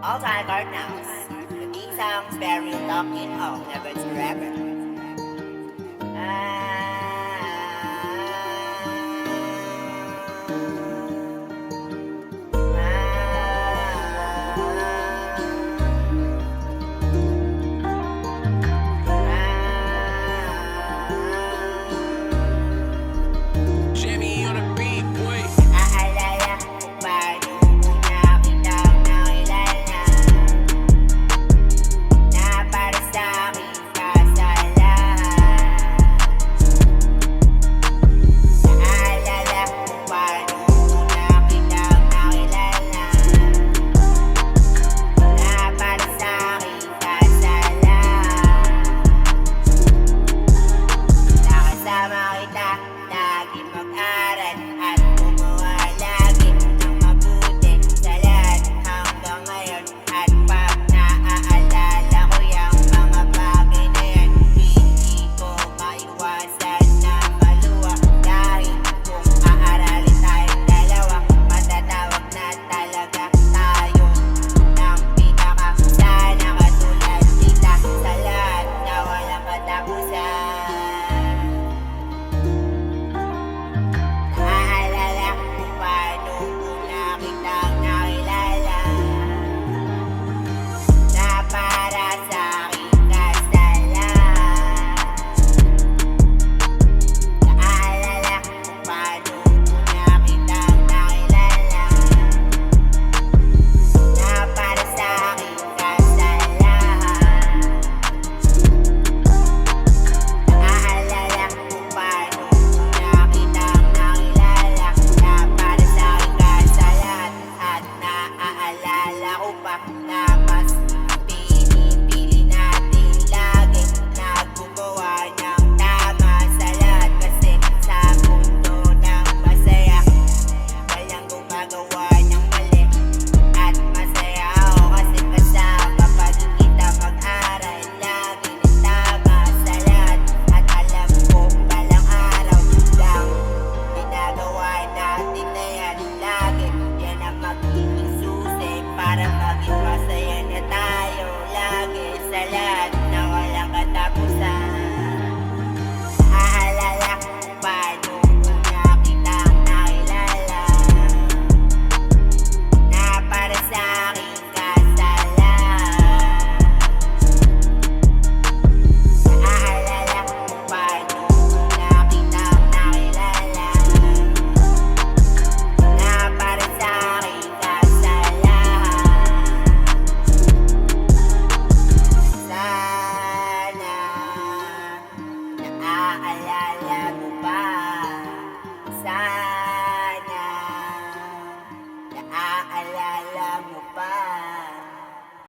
All time Cardinals. The King Sounds Barry Talking of Never Forever. Jamie on the beat, boy. Aalala kung paano una kitang nakilala, na para sa'kin ka sa lahat. Naalala kung paano una kitang nakilala, na para sa'kin ka sa lahat. Nakasama kita, lagi mag-aral at gumawa lagi ng mabuti sa lahat hanggang ngayon. At pag naaalala ko yung mga bagay na yan, hindi ko maiwasan na maluwa. Dahil kung aaralin tayong dalawa, matatawag na talaga tayo ng pinaka. Sana katulad kita sa lahat na walang katapusan. Naalala kung paano una kitang nakilala, na para sa'kin ka sa lahat. Naalala kung paano una kitang nakilala, na para sa'kin ka sa lahat. Naalala kung paano una kitang nakilala, na para sa'kin ka sa lahat. At naaalala ko pa na